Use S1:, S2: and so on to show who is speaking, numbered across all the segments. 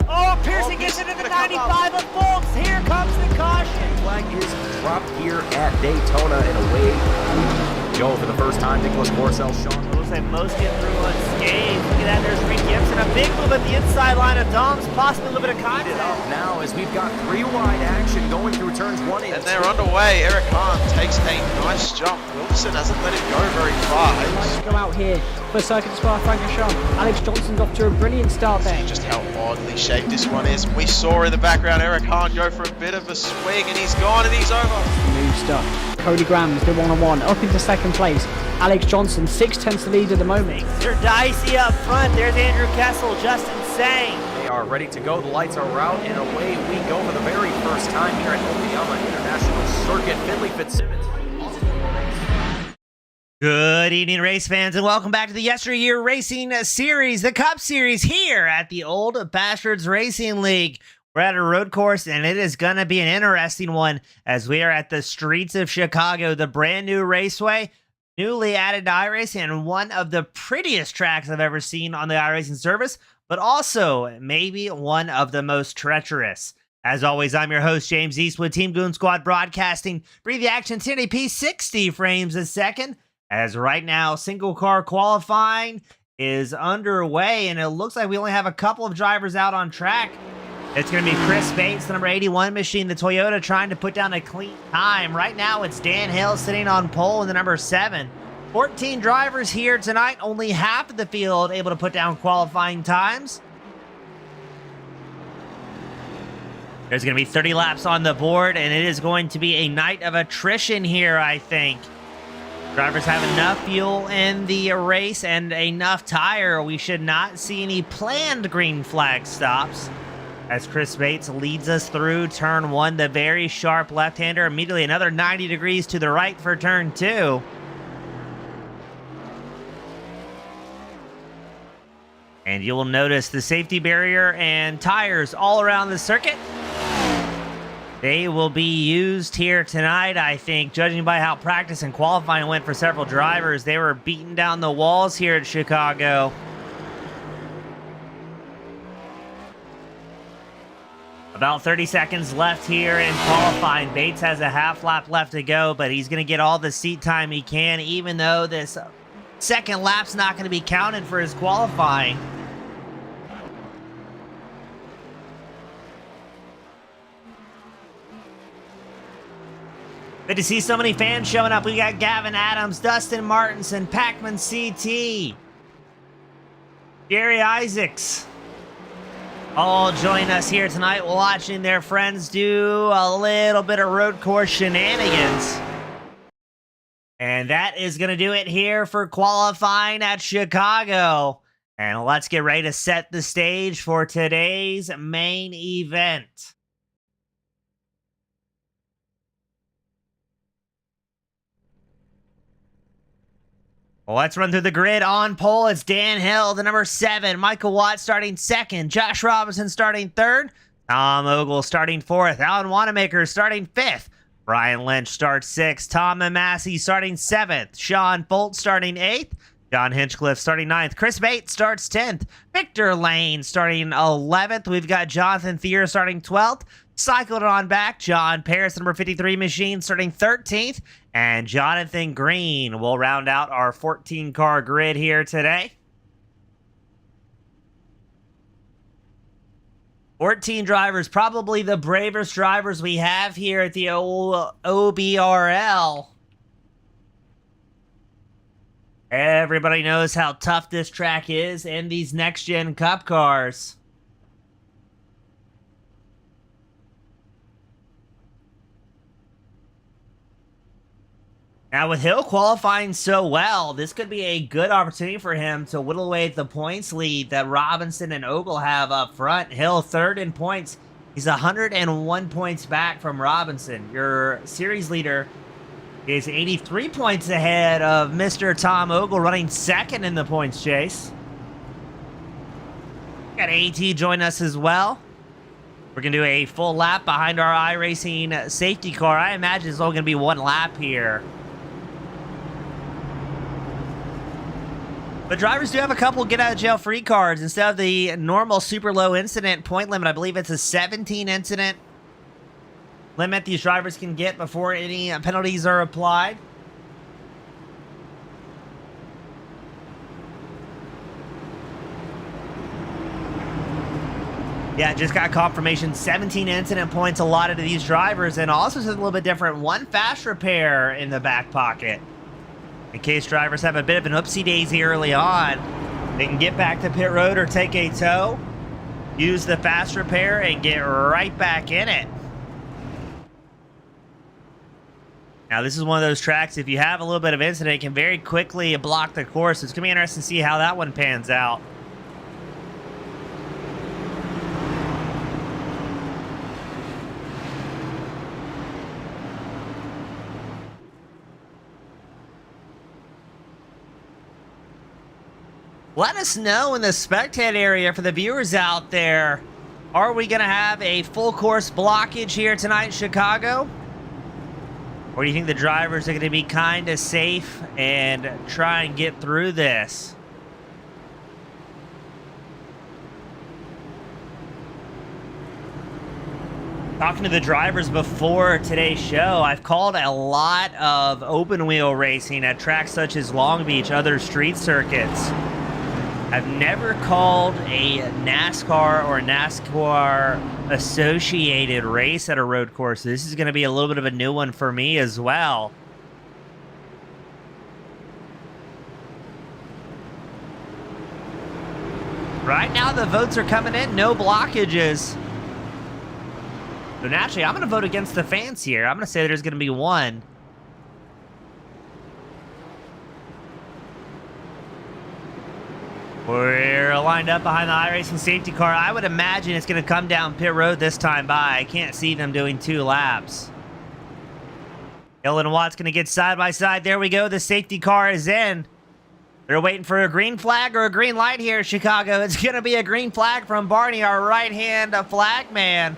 S1: Oh, Pearson gets into the 95 of Folks. Here comes the caution.
S2: Flag is dropped here at Daytona and away. Joe for the first time. Nicholas Morcel, Sean.
S1: It looks like most get through unscathed. Look at that, there's Reed Gibson. A big move at the inside line of Doms, possibly a little bit of contact.
S2: Now as we've got 3 wide action going through turns 1 and 2.
S3: And they're underway. Eric Hahn takes a nice jump. Wilson hasn't let it go very far.
S4: Go out here for circuit as well, Francorchamps. Alex Johnson's off to a brilliant start there.
S3: See just how oddly shaped this one is. We saw in the background Eric Hahn go for a bit of a swing, and he's gone and he's over.
S4: Smooth stuff. Cody Graham's the one-on-one up into second place. Alex Johnson 6/10 lead at the moment.
S1: They're dicey up front. There's Andrew Kessel, just insane.
S2: They are ready to go. The lights are out and away we go for the very first time here at Okayama International Circuit. Finley Fitzsimmons.
S1: Good evening, race fans, and welcome back to the YesterYear Racing Series, the Cup Series here at the Old Bastards Racing League. We're at a road course, and it is going to be an interesting one as we are at the streets of Chicago, the brand new raceway, newly added to iRacing, and one of the prettiest tracks I've ever seen on the iRacing service, but also maybe one of the most treacherous. As always, I'm your host, James Eastwood, Team Goon Squad Broadcasting. Breathe the action, 1080p, 60 frames a second. As right now, single car qualifying is underway, and it looks like we only have a couple of drivers out on track. It's going to be Chris Bates, the number 81 machine, the Toyota, trying to put down a clean time. Right now, it's Dan Hill sitting on pole in the number 7. 14 drivers here tonight, only half of the field able to put down qualifying times. There's going to be 30 laps on the board, and it is going to be a night of attrition here, I think. Drivers have enough fuel in the race and enough tire. We should not see any planned green flag stops as Chris Bates leads us through turn 1, the very sharp left-hander. Immediately another 90 degrees to the right for turn 2. And you will notice the safety barrier and tires all around the circuit. They will be used here tonight, I think, judging by how practice and qualifying went for several drivers. They were beating down the walls here at Chicago. About 30 seconds left here in qualifying. Bates has a half lap left to go, but he's going to get all the seat time he can, even though this second lap's not going to be counted for his qualifying. Good to see so many fans showing up. We got Gavin Adams, Dustin Martinson, Pacman CT, Jerry Isaacs, all join us here tonight watching their friends do a little bit of road course shenanigans. And that is going to do it here for qualifying at Chicago. And let's get ready to set the stage for today's main event. Well, let's run through the grid. On pole, it's Dan Hill, the number 7. Michael Watt starting 2nd. Josh Robinson starting 3rd. Tom Ogle starting 4th. Alan Wanamaker starting 5th. Brian Lynch starts 6th. Tom Massey starting 7th. Sean Bolt starting 8th. John Hinchcliffe starting 9th. Chris Bates starts 10th. Victor Lane starting 11th. We've got Jonathan Thier starting 12th. Cycled on back. John Paris, number 53 machine, starting 13th. And Jonathan Green will round out our 14-car grid here today. 14 drivers, probably the bravest drivers we have here at the OBRL. Everybody knows how tough this track is in these next-gen Cup cars. Now, with Hill qualifying so well, this could be a good opportunity for him to whittle away at the points lead that Robinson and Ogle have up front. Hill 3rd in points. He's 101 points back from Robinson. Your series leader is 83 points ahead of Mr. Tom Ogle, running 2nd in the points chase. Got AT join us as well. We're going to do a full lap behind our iRacing safety car. I imagine it's only going to be 1 lap here. But drivers do have a couple get out of jail free cards instead of the normal super low incident point limit. I believe it's a 17 incident limit these drivers can get before any penalties are applied. Yeah, just got confirmation. 17 incident points allotted to these drivers, and also something a little bit different. 1 fast repair in the back pocket. In case drivers have a bit of an oopsie daisy early on, they can get back to pit road or take a tow, use the fast repair, and get right back in it. Now, this is one of those tracks, if you have a little bit of incident, it can very quickly block the course. It's going to be interesting to see how that one pans out. Let us know in the spectate area for the viewers out there. Are we going to have a full course blockage here tonight in Chicago? Or do you think the drivers are going to be kind of safe and try and get through this? Talking to the drivers before today's show, I've called a lot of open wheel racing at tracks such as Long Beach, other street circuits. I've never called a NASCAR or NASCAR associated race at a road course. This is going to be a little bit of a new one for me as well. Right now the votes are coming in, no blockages. So naturally, I'm going to vote against the fans here. I'm going to say there's going to be one. We're lined up behind the iRacing safety car. I would imagine it's going to come down pit road this time by. I can't see them doing 2 laps. Hill and Watt's going to get side by side. There we go. The safety car is in. They're waiting for a green flag or a green light here in Chicago. It's going to be a green flag from Barney, our right-hand flag man.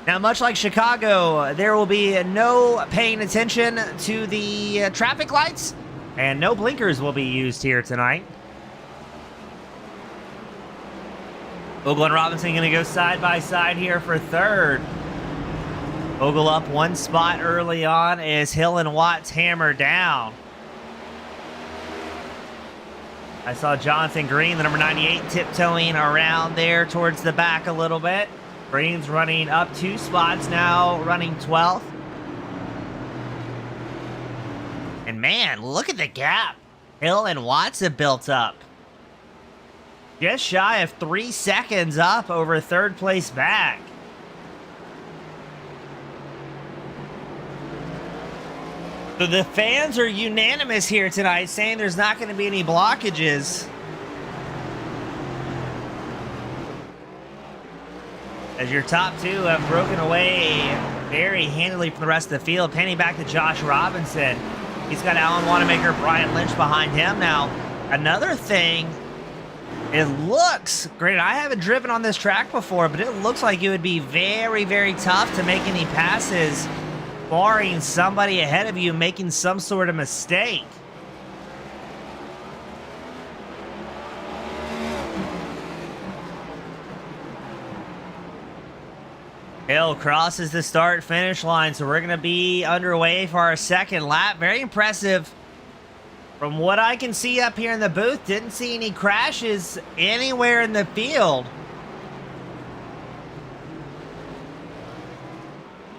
S1: Now, much like Chicago, there will be no paying attention to the traffic lights, and no blinkers will be used here tonight. Ogle and Robinson going to go side by side here for third. Ogle up 1 spot early on as Hill and Watts hammer down. I saw Jonathan Green, the number 98, tiptoeing around there towards the back a little bit. Green's running up 2 spots now, running 12th. And man, look at the gap Hill and Watts have built up. Just shy of 3 seconds up over third place back. So the fans are unanimous here tonight, saying there's not going to be any blockages. As your top 2 have broken away very handily from the rest of the field. Panning back to Josh Robinson. He's got Alan Wanamaker, Brian Lynch behind him. Now, another thing, it looks great. I haven't driven on this track before, but it looks like it would be very, very tough to make any passes, barring somebody ahead of you making some sort of mistake. Hill crosses the start-finish line, so we're going to be underway for our second lap. Very impressive. From what I can see up here in the booth, didn't see any crashes anywhere in the field.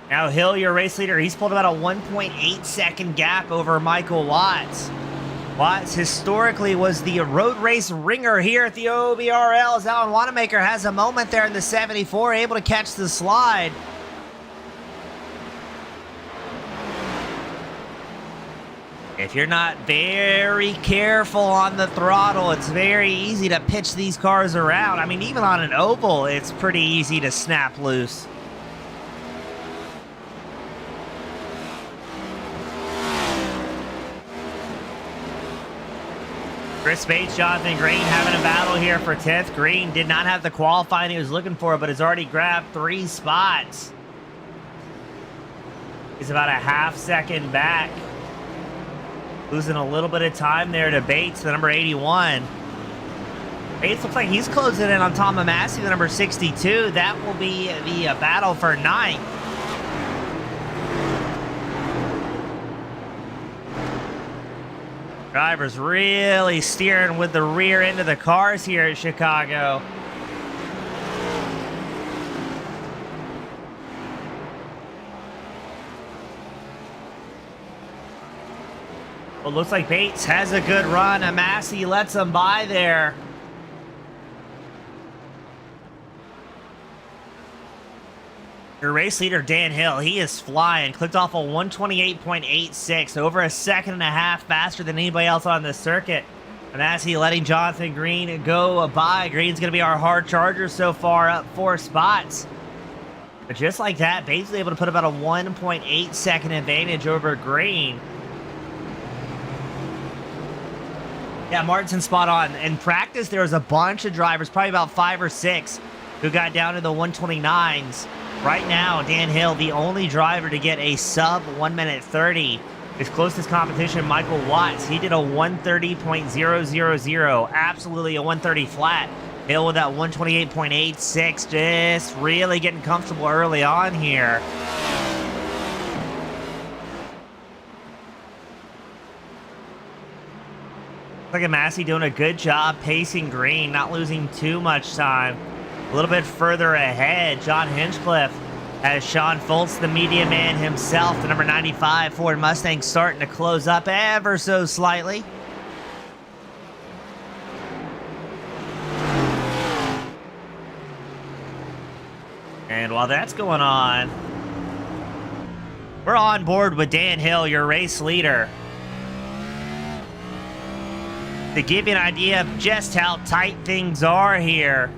S1: Now Hill, your race leader, he's pulled about a 1.8 second gap over Michael Watts. Watts historically was the road race ringer here at the OBRL, as Alan Wanamaker has a moment there in the 74, able to catch the slide. If you're not very careful on the throttle, it's very easy to pitch these cars around. I mean, even on an oval, it's pretty easy to snap loose. Chris Bates, Jonathan Green having a battle here for 10th. Green did not have the qualifying he was looking for, but has already grabbed 3 spots. He's about a half second back. Losing a little bit of time there to Bates, the number 81. Bates looks like he's closing in on Tom Massey, the number 62. That will be the battle for ninth. Drivers really steering with the rear end of the cars here at Chicago. Well, looks like Bates has a good run. Massey lets him by there. Your race leader, Dan Hill, he is flying. Clicked off a 128.86, over a second and a half faster than anybody else on the circuit. Massey letting Jonathan Green go by. Green's going to be our hard charger so far, up 4 spots. But just like that, Bates was able to put about a 1.8 second advantage over Green. Yeah, Martinson spot on. In practice, there was a bunch of drivers, probably about 5 or 6, who got down to the 129s. Right now, Dan Hill, the only driver to get a sub 1 minute 30. His closest competition, Michael Watts, he did a 130.000, absolutely a 130 flat. Hill with that 128.86, just really getting comfortable early on here. Look at Massey doing a good job pacing Green, not losing too much time. A little bit further ahead, John Hinchcliffe has Sean Foltz, the media man himself, the number 95 Ford Mustang, starting to close up ever so slightly. And while that's going on, we're on board with Dan Hill, your race leader, to give you an idea of just how tight things are here.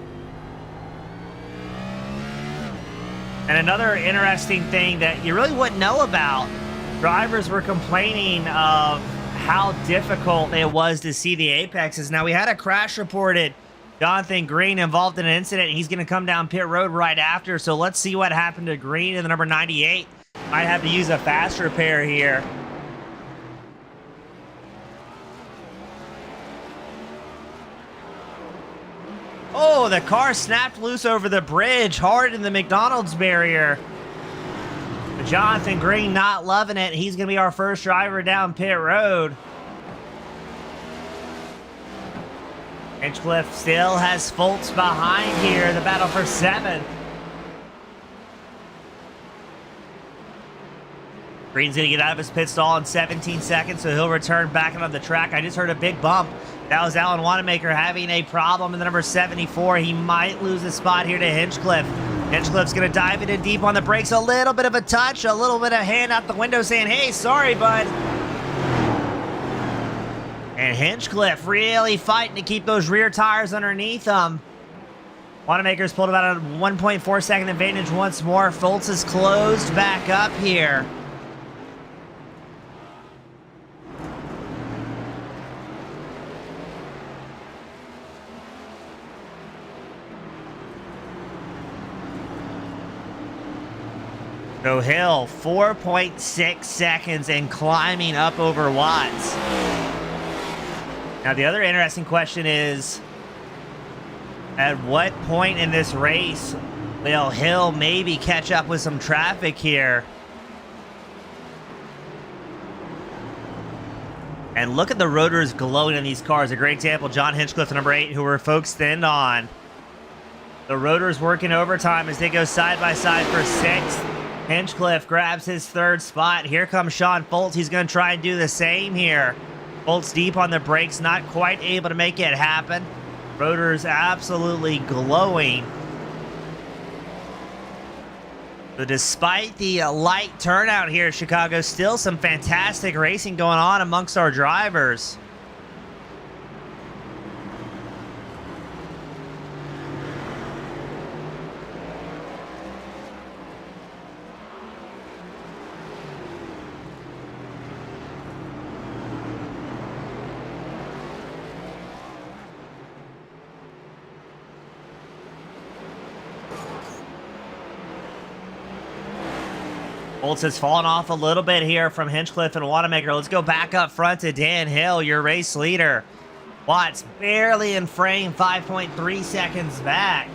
S1: And another interesting thing that you really wouldn't know about, drivers were complaining of how difficult it was to see the apexes. Now, we had a crash reported. Jonathan Green involved in an incident. He's going to come down pit road right after. So let's see what happened to Green in the number 98. Might have to use a fast repair here. Oh, the car snapped loose over the bridge, hard in the McDonald's barrier. But Jonathan Green not loving it. He's going to be our first driver down pit road. Hinchcliffe still has Foltz behind here. The battle for 7th. Green's going to get out of his pit stall in 17 seconds, so he'll return back on the track. I just heard a big bump. That was Alan Wanamaker having a problem in the number 74. He might lose a spot here to Hinchcliffe. Hinchcliffe's going to dive in deep on the brakes. A little bit of a touch, a little bit of hand out the window saying, hey, sorry, bud. And Hinchcliffe really fighting to keep those rear tires underneath him. Wanamaker's pulled about a 1.4 second advantage once more. Foltz is closed back up here. So Hill, 4.6 seconds and climbing up over Watts. Now, the other interesting question is, at what point in this race will Hill maybe catch up with some traffic here? And look at the rotors glowing in these cars. A great example, John Hinchcliffe, number 8, who we're folks thinned on. The rotors working overtime as they go side by side for 6th. Hinchcliffe grabs his 3rd spot. Here comes Sean Foltz. He's going to try and do the same here. Foltz deep on the brakes, not quite able to make it happen. Rotors absolutely glowing. So despite the light turnout here at Chicago, still some fantastic racing going on amongst our drivers. Bolts has fallen off a little bit here from Hinchcliffe and Wanamaker. Let's go back up front to Dan Hill, your race leader. Watts barely in frame, 5.3 seconds back.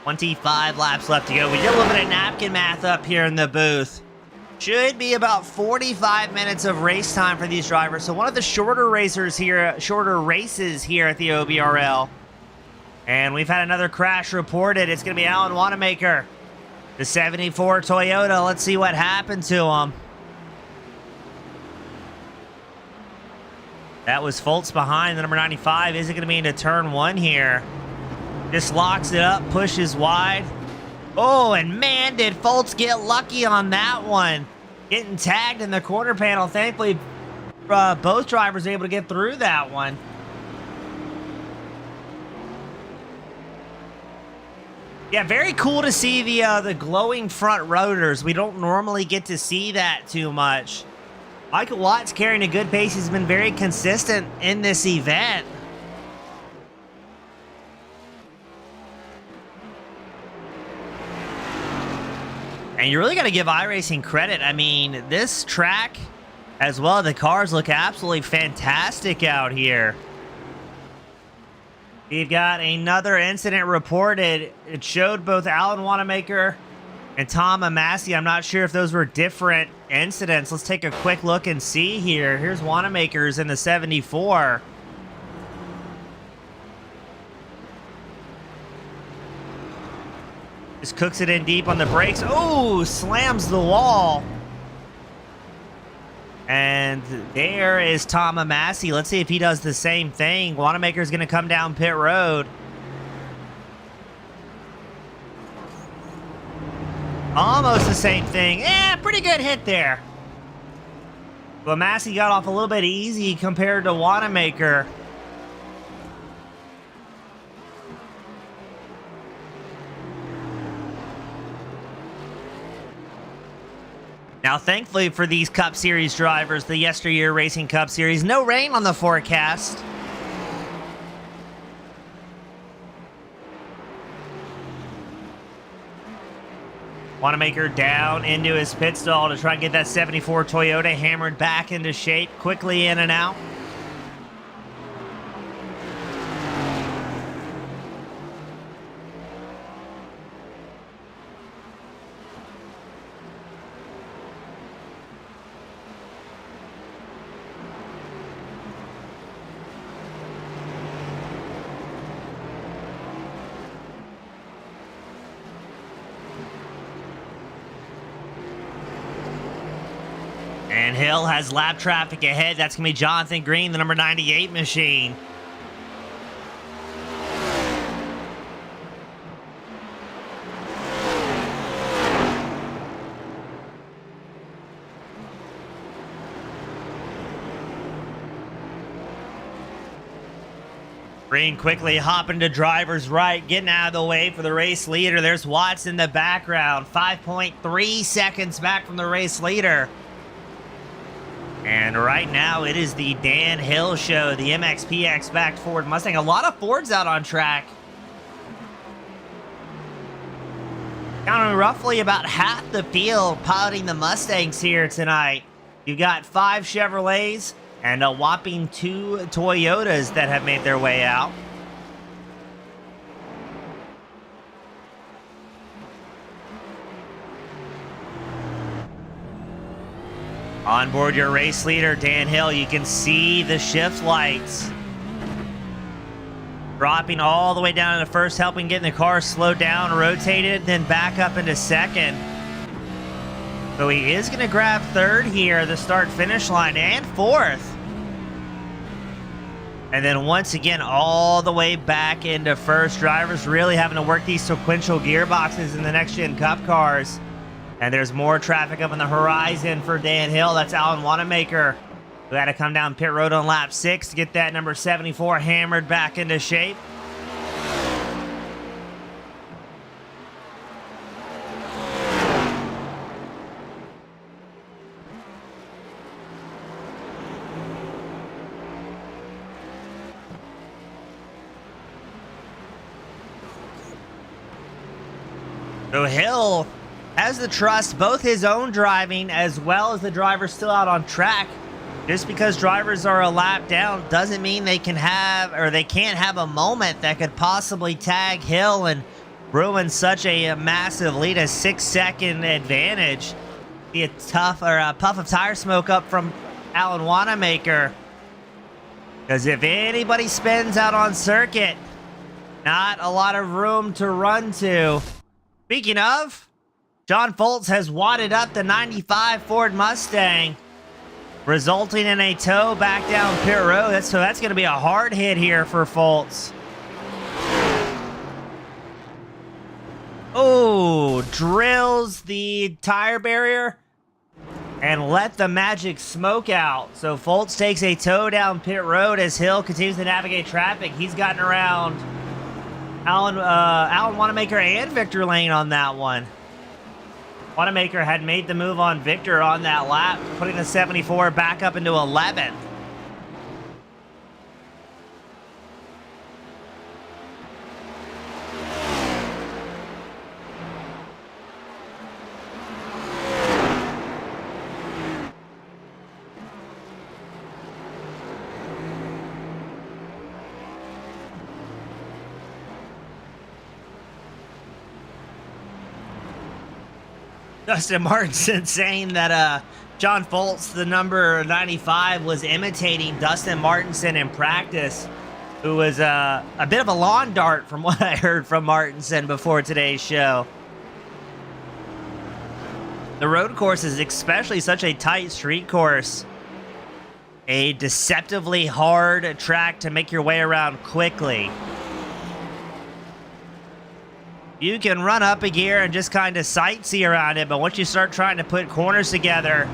S1: "25 laps left to go." We did a little bit of napkin math up here in the booth. Should be about 45 minutes of race time for these drivers. So one of the shorter races here at the OBRL. And we've had another crash reported. It's going to be Alan Wanamaker, the 74 Toyota. Let's see what happened to him. That was Foltz behind. The number 95 isn't going to be into turn 1 here. Just locks it up, pushes wide. Oh, and man, did Foltz get lucky on that one. Getting tagged in the quarter panel. Thankfully, both drivers were able to get through that one. Yeah, very cool to see the glowing front rotors. We don't normally get to see that too much. Michael Watts carrying a good pace. He's been very consistent in this event. And you really got to give iRacing credit. I mean, this track, as well, the cars look absolutely fantastic out here. We've got another incident reported. It showed both Alan Wanamaker and Tom Amassi. I'm not sure if those were different incidents. Let's take a quick look and see here. Here's Wanamaker's in the 74. Just cooks it in deep on the brakes. Oh, slams the wall. And there is Tom Amassi. Let's see if he does the same thing. Wanamaker's going to come down pit road. Almost the same thing. Yeah, pretty good hit there. But Amassi got off a little bit easy compared to Wanamaker. Now, thankfully for these Cup Series drivers, the YesterYear Racing Cup Series, no rain on the forecast. Wanamaker down into his pit stall to try and get that 74 Toyota hammered back into shape, quickly in and out. And Hill has lap traffic ahead. That's going to be Jonathan Green, the number 98 machine. Green quickly hopping to driver's right, getting out of the way for the race leader. There's Watts in the background, 5.3 seconds back from the race leader. And right now, it is the Dan Hill show, the MXPX backed Ford Mustang. A lot of Fords out on track. Counting roughly about half the field piloting the Mustangs here tonight. You've got 5 Chevrolets and a whopping 2 Toyotas that have made their way out. On board your race leader, Dan Hill, you can see the shift lights dropping all the way down into first, helping getting the car slowed down, rotated, then back up into second. So he is going to grab third here, the start-finish line, and fourth. And then once again, all the way back into first. Drivers really having to work these sequential gearboxes in the next-gen Cup cars. And there's more traffic up on the horizon for Dan Hill. That's Alan Wanamaker, who had to come down pit road on lap 6 to get that number 74 hammered back into shape. So Hill has the trust, both his own driving as well as the drivers still out on track. Just because drivers are a lap down doesn't mean they can have, or they can't have a moment that could possibly tag Hill and ruin such a massive lead, a 6-second advantage. Be a tough, or a puff of tire smoke up from Alan Wanamaker. Because if anybody spins out on circuit, not a lot of room to run to. Speaking of, John Foltz has wadded up the 95 Ford Mustang, resulting in a tow back down pit road. So that's going to be a hard hit here for Foltz. Oh, drills the tire barrier and let the magic smoke out. So Foltz takes a tow down pit road as Hill continues to navigate traffic. He's gotten around Alan Wanamaker and Victor Lane on that one. Wanamaker had made the move on Victor on that lap, putting the 74 back up into 11th. Dustin Martinson saying that John Foltz, the number 95, was imitating Dustin Martinson in practice, who was a bit of a lawn dart from what I heard from Martinson before today's show. The road course is especially such a tight street course. A deceptively hard track to make your way around quickly. You can run up a gear and just kind of sightsee around it, but once you start trying to put corners together,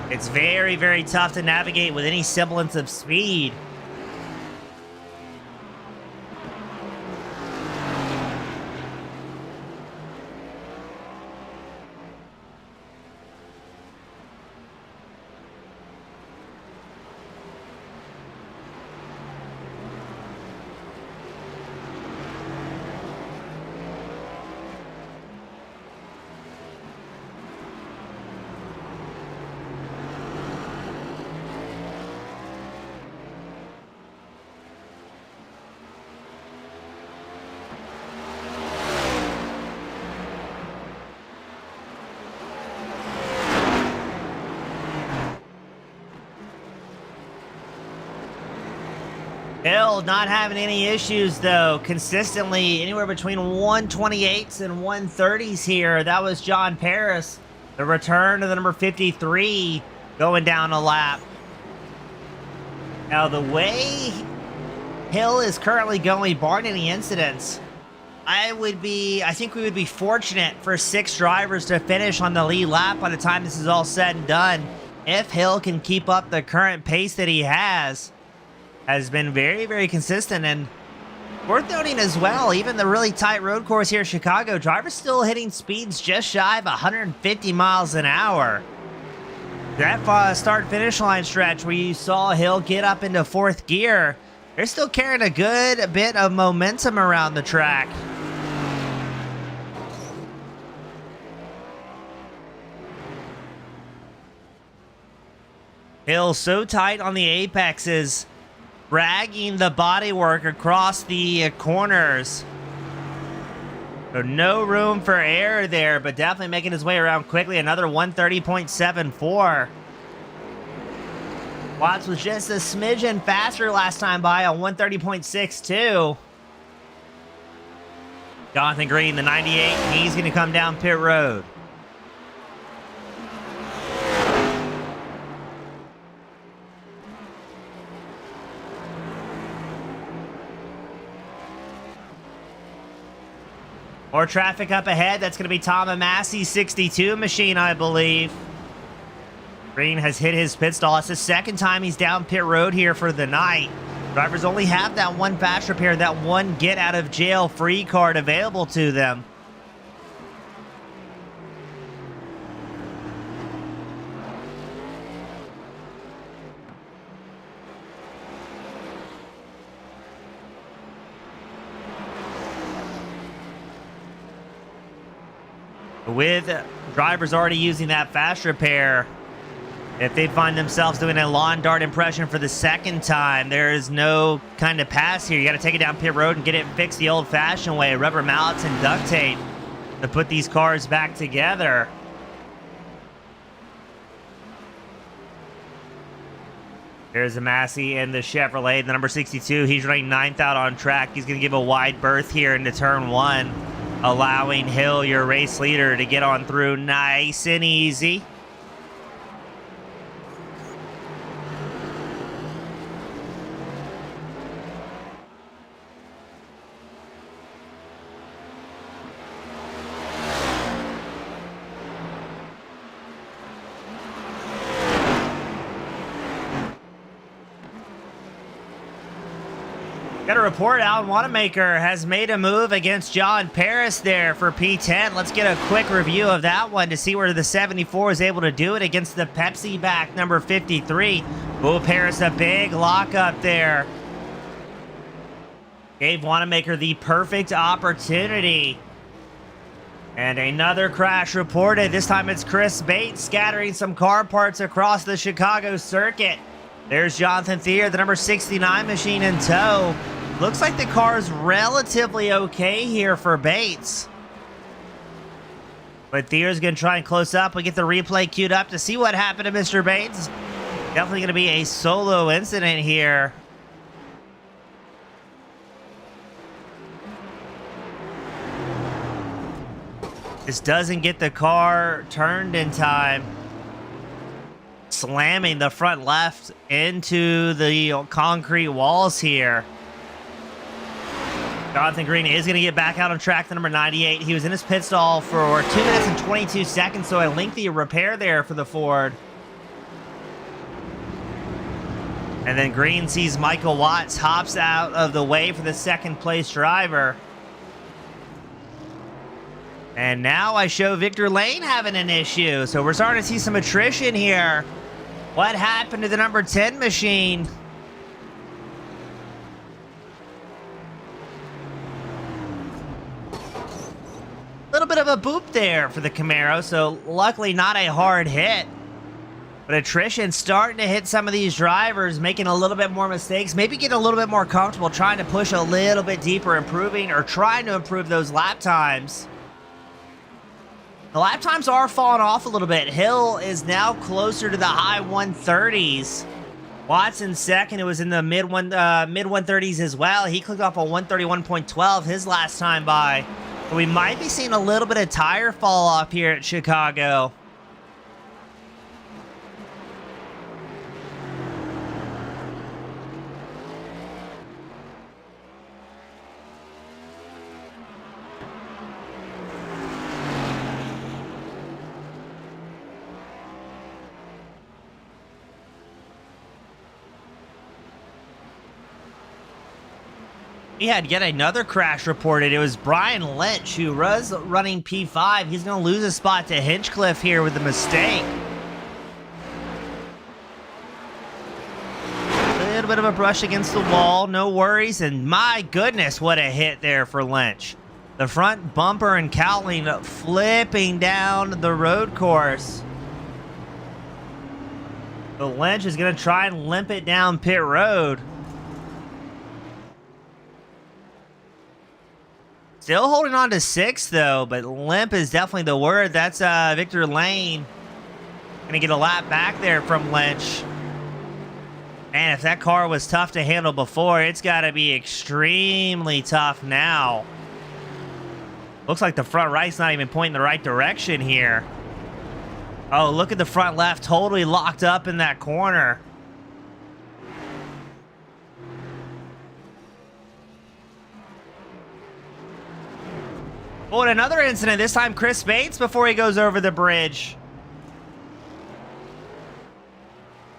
S1: it's very, very tough to navigate with any semblance of speed. Hill not having any issues, though. Consistently anywhere between 128s and 130s here. That was John Paris. The return of the number 53 going down a lap. Now, the way Hill is currently going, barring any incidents, I think we would be fortunate for 6 drivers to finish on the lead lap by the time this is all said and done. If Hill can keep up the current pace that he has been very, very consistent. And worth noting as well, even the really tight road course here in Chicago, drivers still hitting speeds just shy of 150 miles an hour. That start-finish line stretch where you saw Hill get up into 4th gear, they're still carrying a good bit of momentum around the track. Hill so tight on the apexes, dragging the bodywork across the corners. So no room for error there, but definitely making his way around quickly. Another 130.74. Watts was just a smidgen faster last time by on 130.62. Jonathan Green, the 98, he's going to come down pit road. More traffic up ahead. That's going to be Tom Amassi's 62 machine, I believe. Green has hit his pit stall. It's the second time he's down pit road here for the night. Drivers only have that one fast repair, that one get out of jail free card available to them. With drivers already using that fast repair, if they find themselves doing a lawn dart impression for the second time, there is no kind of pass here. You got to take it down pit road and get it fixed the old-fashioned way. Rubber mallets and duct tape to put these cars back together. There's the Massey and the Chevrolet, the number 62. He's running 9th out on track. He's going to give a wide berth here into turn 1, allowing Hill, your race leader, to get on through nice and easy. Got a report, Alan Wanamaker has made a move against John Paris there for P10. Let's get a quick review of that one to see where the 74 is able to do it against the Pepsi back number 53. Oh, Paris, a big lockup there. Gave Wanamaker the perfect opportunity. And another crash reported. This time it's Chris Bates scattering some car parts across the Chicago circuit. There's Jonathan Thier, the number 69 machine in tow. Looks like the car is relatively okay here for Bates. But Thier's going to try and close up. We get the replay queued up to see what happened to Mr. Bates. Definitely going to be a solo incident here. This doesn't get the car turned in time. Slamming the front left into the concrete walls here. Jonathan Green is going to get back out on track, the number 98. He was in his pit stall for 2 minutes and 22 seconds, so a lengthy repair there for the Ford. And then Green sees Michael Watts, hops out of the way for the second place driver. And now I show Victor Lane having an issue, so we're starting to see some attrition here. What happened to the number 10 machine? Little bit of a boop there for the Camaro, so luckily not a hard hit. But attrition starting to hit some of these drivers, making a little bit more mistakes, maybe getting a little bit more comfortable, trying to push a little bit deeper, improving or trying to improve those lap times. The lap times are falling off a little bit. Hill is now closer to the high 130s. Watson second, it was in the mid 130s as well. He clicked off a 131.12 his last time by. But we might be seeing a little bit of tire fall off here at Chicago. We had yet another crash reported. It was Brian Lynch, who was running P5. He's going to lose a spot to Hinchcliffe here with a mistake. A little bit of a brush against the wall, no worries. And my goodness, what a hit there for Lynch. The front bumper and cowling flipping down the road course. So Lynch is going to try and limp it down pit road. Still holding on to 6th, though, but limp is definitely the word. That's Victor Lane. Gonna get a lap back there from Lynch. And if that car was tough to handle before, it's got to be extremely tough now. Looks like the front right's not even pointing the right direction here. Oh, look at the front left, totally locked up in that corner. Oh, and another incident, this time Chris Bates before he goes over the bridge.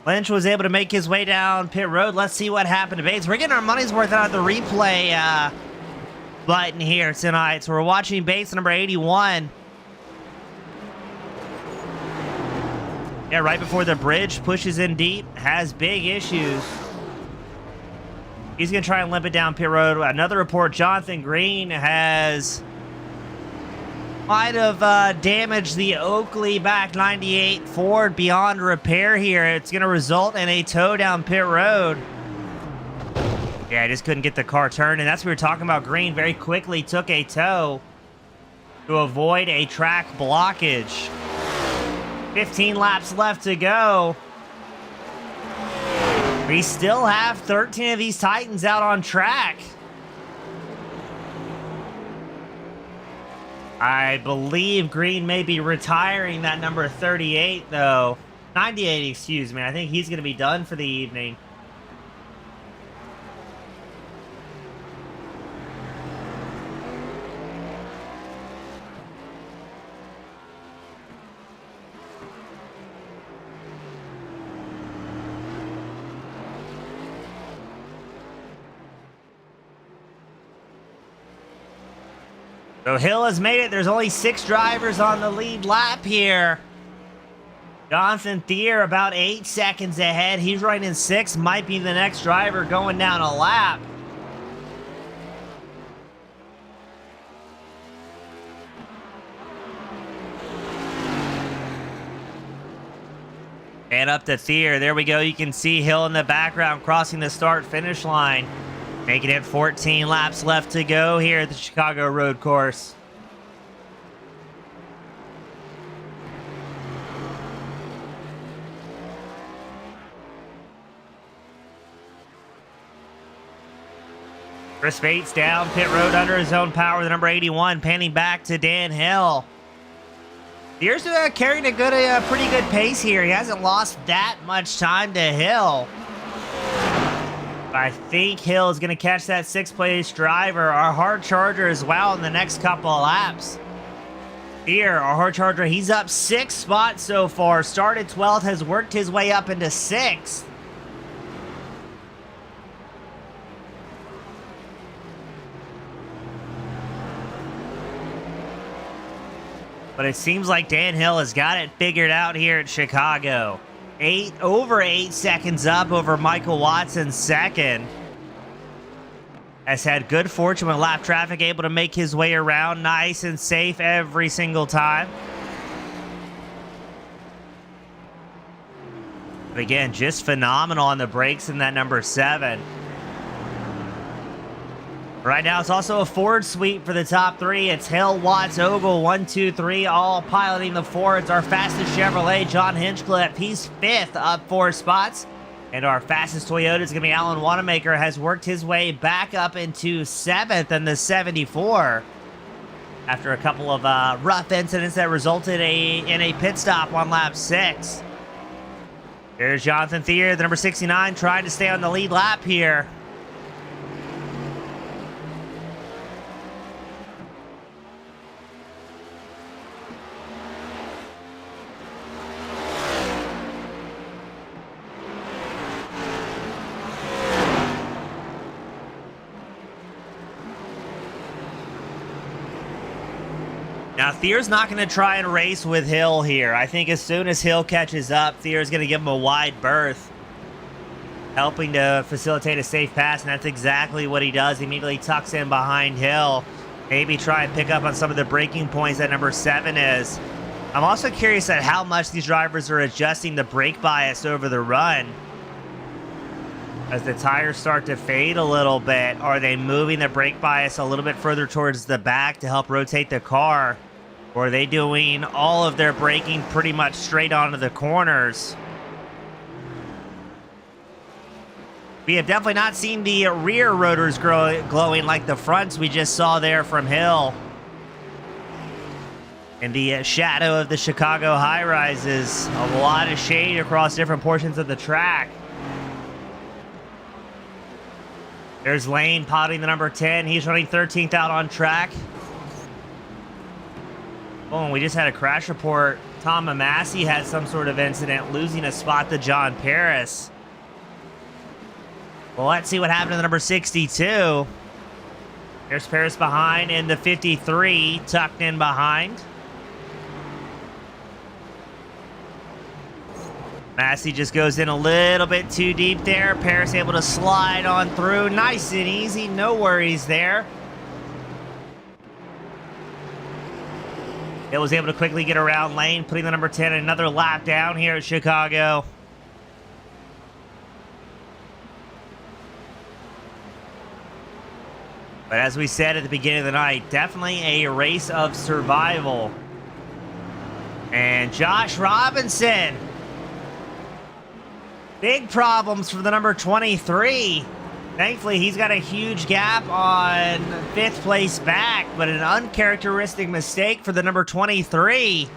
S1: Lynch was able to make his way down pit road. Let's see what happened to Bates. We're getting our money's worth out of the replay button here tonight. So we're watching Bates, number 81. Yeah, right before the bridge, pushes in deep, has big issues. He's going to try and limp it down pit road. Another report, Jonathan Green has Might have damaged the Oakley back 98 Ford beyond repair here. It's going to result in a tow down pit road. Yeah, I just couldn't get the car turned, and that's what we were talking about. Green very quickly took a tow to avoid a track blockage. 15 laps left to go. We still have 13 of these Titans out on track. I believe Green may be retiring that number 38, though. 98, excuse me. I think he's going to be done for the evening. So Hill has made it. There's only 6 drivers on the lead lap here. Jonathan Thier about 8 seconds ahead. He's running in 6th. Might be the next driver going down a lap. And up to Thier. There we go. You can see Hill in the background crossing the start-finish line. Making it 14 laps left to go here at the Chicago road course. Chris Bates down pit road under his own power. The number 81 panning back to Dan Hill. Thier's carrying a pretty good pace here. He hasn't lost that much time to Hill. I think Hill is going to catch that 6th place driver, our hard charger, as well in the next couple of laps. Here, our hard charger, he's up 6 spots so far. Started 12th, has worked his way up into 6th. But it seems like Dan Hill has got it figured out here at Chicago. Over 8 seconds up over Michael Watson, 2nd. Has had good fortune with lap traffic, able to make his way around nice and safe every single time. But again, just phenomenal on the brakes in that number 7. Right now, it's also a Ford sweep for the top 3. It's Hill, Watts, Ogle, 1, 2, 3, all piloting the Fords. Our fastest Chevrolet, John Hinchcliffe, he's 5th, up 4 spots. And our fastest Toyota is going to be Alan Wanamaker, has worked his way back up into 7th in the 74. After a couple of rough incidents that resulted in a pit stop on lap 6. Here's Jonathan Thier, the number 69, trying to stay on the lead lap here. Now, Thier's not going to try and race with Hill here. I think as soon as Hill catches up, Thier's going to give him a wide berth, helping to facilitate a safe pass, and that's exactly what he does. He immediately tucks in behind Hill. Maybe try and pick up on some of the braking points that number 7 is. I'm also curious at how much these drivers are adjusting the brake bias over the run. As the tires start to fade a little bit, are they moving the brake bias a little bit further towards the back to help rotate the car? Or are they doing all of their braking pretty much straight onto the corners? We have definitely not seen the rear rotors glowing like the fronts we just saw there from Hill. In the shadow of the Chicago high-rises, a lot of shade across different portions of the track. There's Lane potting the number 10. He's running 13th out on track. Oh, and we just had a crash report. Tom Massey had some sort of incident, losing a spot to John Paris. Well, let's see what happened to the number 62. There's Paris behind in the 53, tucked in behind. Massey just goes in a little bit too deep there. Paris able to slide on through. Nice and easy. No worries there. It was able to quickly get around lane, putting the number 10 another lap down here at Chicago. But as we said at the beginning of the night, definitely a race of survival. And Josh Robinson. Big problems for the number 23. Thankfully, he's got a huge gap on 5th place back, but an uncharacteristic mistake for the number 23. Is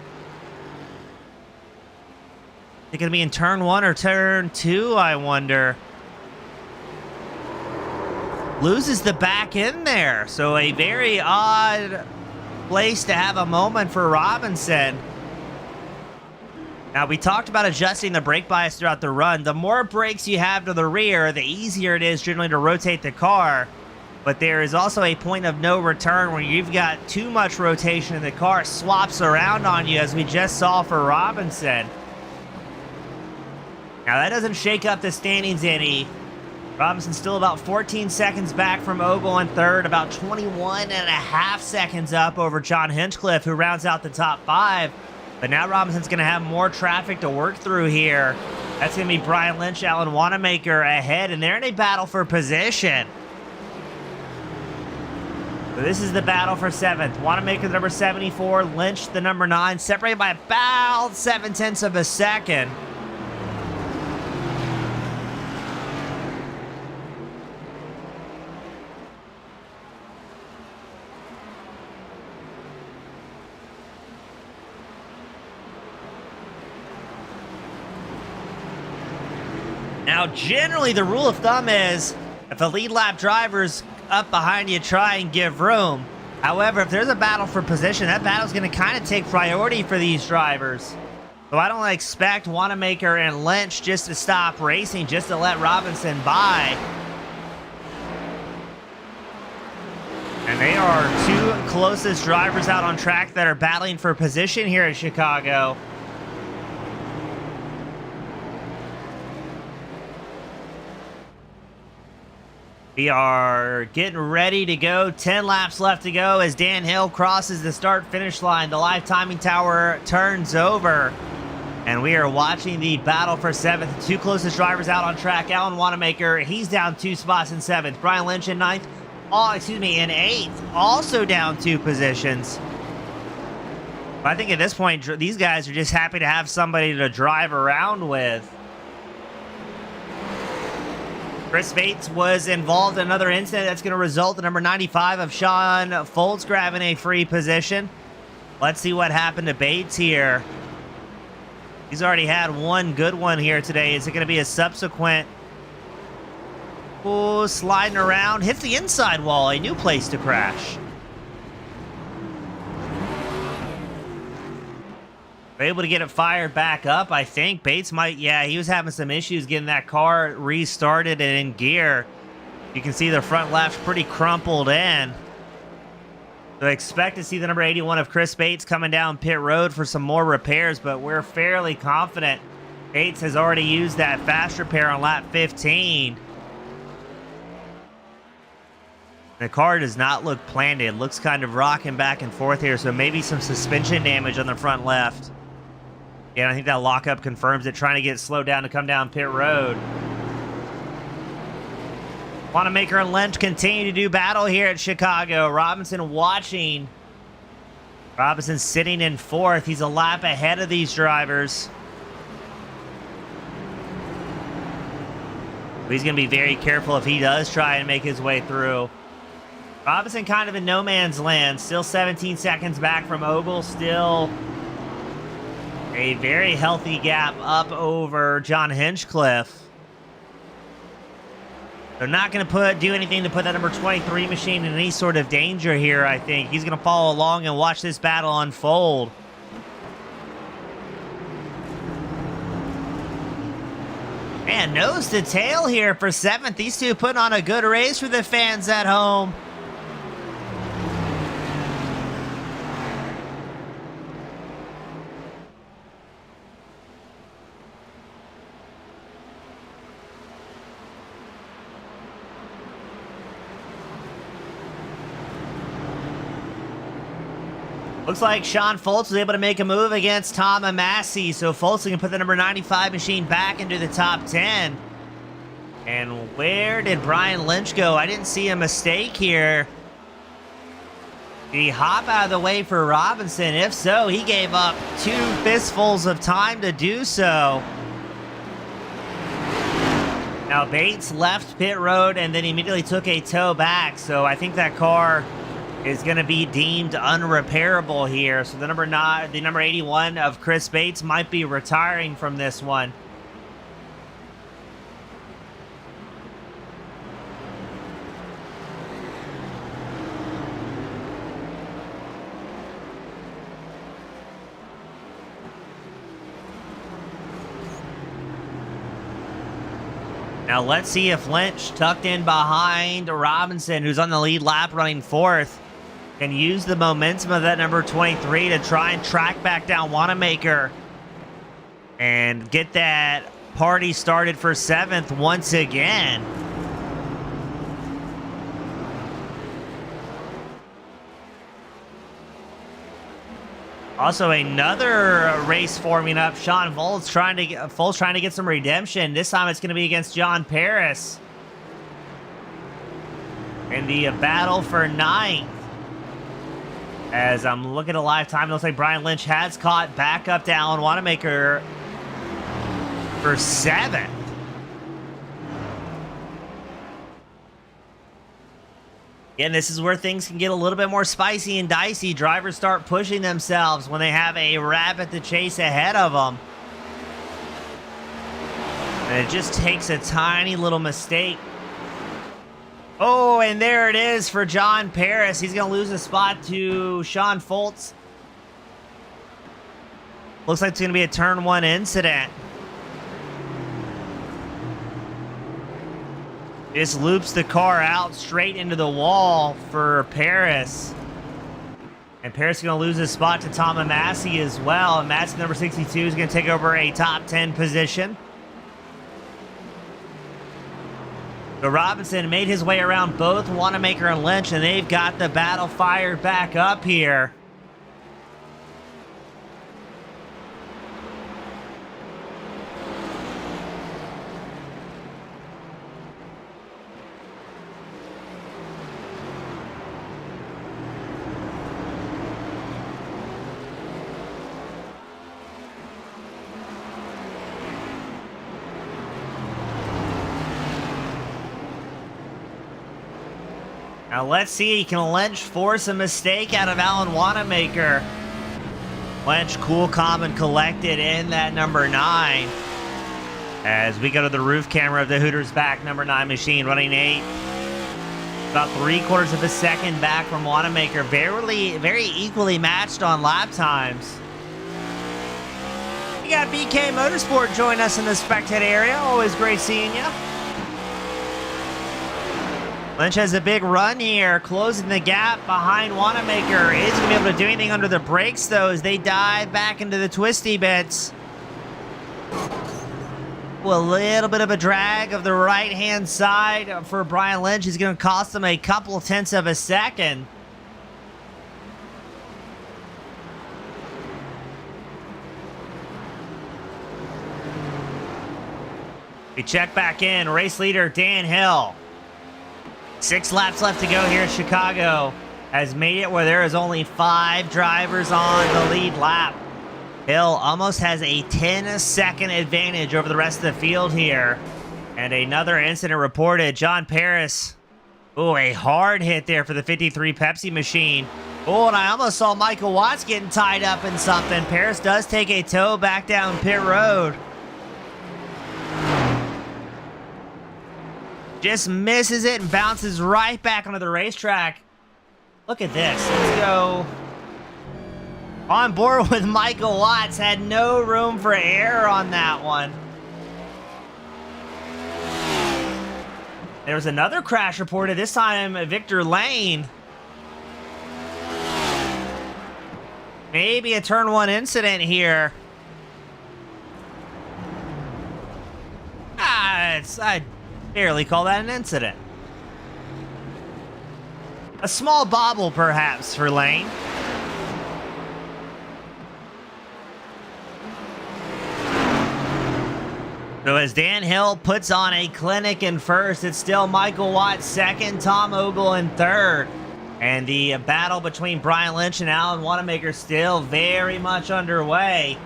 S1: it going to be in turn 1 or turn 2, I wonder? Loses the back end there, so a very odd place to have a moment for Robinson. Now, we talked about adjusting the brake bias throughout the run. The more brakes you have to the rear, the easier it is generally to rotate the car. But there is also a point of no return where you've got too much rotation and the car swaps around on you, as we just saw for Robinson. Now, that doesn't shake up the standings any. Robinson's still about 14 seconds back from Ogle in third, about 21 and a half seconds up over John Hinchcliffe, who rounds out the top 5. But now Robinson's going to have more traffic to work through here. That's going to be Brian Lynch, Alan Wanamaker ahead, and they're in a battle for position. So this is the battle for 7th. Wanamaker, the number 74, Lynch, the number 9, separated by about 0.7 of a second. Now, generally, the rule of thumb is if a lead lap driver's up behind you, try and give room. However, if there's a battle for position, that battle's going to kind of take priority for these drivers. So I don't expect Wanamaker and Lynch just to stop racing, just to let Robinson by. And they are 2 closest drivers out on track that are battling for position here at Chicago. We are getting ready to go. 10 laps left to go as Dan Hill crosses the start-finish line. The live timing tower turns over. And we are watching the battle for 7th. The 2 closest drivers out on track. Alan Wanamaker, he's down 2 spots in 7th. Brian Lynch in 9th. In 8th. Also down 2 positions. But I think at this point, these guys are just happy to have somebody to drive around with. Chris Bates was involved in another incident that's going to result in number 95 of Sean Foltz grabbing a free position. Let's see what happened to Bates here. He's already had one good one here today. Is it going to be a subsequent? Oh, sliding around. Hits the inside wall. A new place to crash. We're able to get it fired back up, I think. Bates might, yeah, he was having some issues getting that car restarted and in gear. You can see the front left pretty crumpled in. So expect to see the number 81 of Chris Bates coming down pit road for some more repairs, but we're fairly confident Bates has already used that fast repair on lap 15. The car does not look planted. It looks kind of rocking back and forth here, so maybe some suspension damage on the front left. Yeah, I think that lockup confirms it, trying to get it slowed down to come down pit road. Wanamaker and Lynch continue to do battle here at Chicago. Robinson watching. Robinson sitting in 4th. He's a lap ahead of these drivers. He's going to be very careful if he does try and make his way through. Robinson kind of in no man's land. Still 17 seconds back from Ogle. Still a very healthy gap up over John Hinchcliffe. They're not going to do anything to put that number 23 machine in any sort of danger here, I think. He's going to follow along and watch this battle unfold. Man, nose to tail here for 7th. These two putting on a good race for the fans at home. Looks like Sean Foltz was able to make a move against Tom Massey, so Foltz can put the number 95 machine back into the top 10. And where did Brian Lynch go? I didn't see a mistake here. Did he hop out of the way for Robinson? If so, he gave up 2 fistfuls of time to do so. Now Bates left pit road and then immediately took a tow back, so I think that car is going to be deemed unrepairable here. So the number 81 of Chris Bates might be retiring from this one. Now let's see if Lynch, tucked in behind Robinson, who's on the lead lap running 4th, can use the momentum of that number 23 to try and track back down Wanamaker and get that party started for 7th once again. Also, another race forming up. Sean Foltz trying to get some redemption. This time it's going to be against John Paris in the battle for 9th. As I'm looking at live time, it looks like Brian Lynch has caught back up to Alan Wanamaker for 7th. Again, this is where things can get a little bit more spicy and dicey. Drivers start pushing themselves when they have a rabbit to chase ahead of them. And it just takes a tiny little mistake. Oh, and there it is for John Paris. He's going to lose a spot to Sean Foltz. Looks like it's going to be a turn 1 incident. Just loops the car out straight into the wall for Paris. And Paris is going to lose his spot to Tom Massey as well. And Massey, number 62, is going to take over a top 10 position. So Robinson made his way around both Wanamaker and Lynch, and they've got the battle fired back up here. Now let's see, can Lynch force a mistake out of Alan Wanamaker? Lynch cool, calm, and collected in that number 9. As we go to the roof camera of the Hooters back, number 9 machine running 8. About 3/4 of a second back from Wanamaker. Very equally matched on lap times. We got BK Motorsport join us in the spectator area. Always great seeing you. Lynch has a big run here, closing the gap behind Wanamaker. Is going to be able to do anything under the brakes, though, as they dive back into the twisty bits. Well, a little bit of a drag of the right-hand side for Brian Lynch is going to cost him a couple tenths of a second. We check back in. Race leader Dan Hill. 6 laps left to go here at Chicago. Has made it where there is only 5 drivers on the lead lap. Hill almost has a 10-second advantage over the rest of the field here. And another incident reported. John Paris. Oh, a hard hit there for the 53 Pepsi machine. Oh, and I almost saw Michael Watts getting tied up in something. Paris does take a tow back down pit road. Just misses it and bounces right back onto the racetrack. Look at this. Let's go. On board with Michael Watts. Had no room for error on that one. There was another crash reported, this time Victor Lane. Maybe a turn 1 incident here. I'd barely call that an incident. A small bobble, perhaps, for Lane. So as Dan Hill puts on a clinic in first, it's still Michael Watt second, Tom Ogle in third. And the battle between Brian Lynch and Alan Wanamaker still very much underway.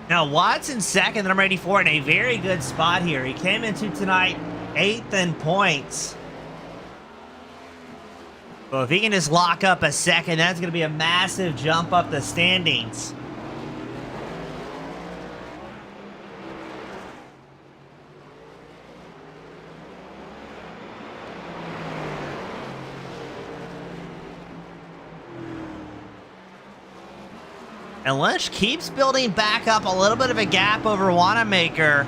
S1: Now Watt's in second, the number 84, in a very good spot here. He came into tonight 8th in points. So if he can just lock up a second, that's going to be a massive jump up the standings. And Lynch keeps building back up a little bit of a gap over Wanamaker.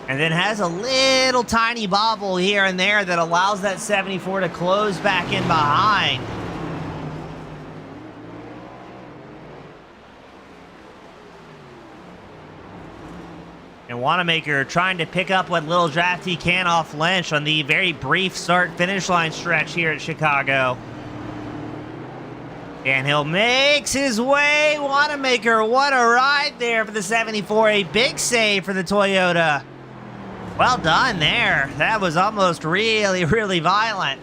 S1: And then has a little tiny bobble here and there that allows that 74 to close back in behind. And Wanamaker trying to pick up what little draft he can off Lynch on the very brief start-finish line stretch here at Chicago. Dan Hill makes his way. Wanamaker, what a ride there for the 74. A big save for the Toyota. Well done there. That was almost really, really violent.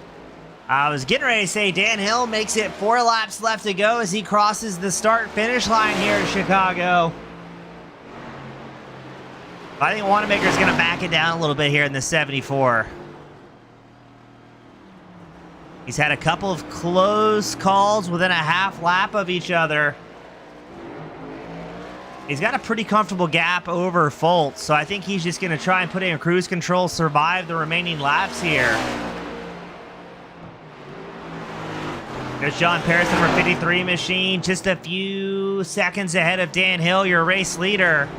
S1: I was getting ready to say Dan Hill makes it 4 laps left to go as he crosses the start-finish line here in Chicago. I think Wanamaker's going to back it down a little bit here in the 74. He's had a couple of close calls within a half lap of each other. He's got a pretty comfortable gap over Foltz, so I think he's just going to try and put in cruise control, survive the remaining laps here. There's John Paris, number 53 machine, just a few seconds ahead of Dan Hill, your race leader.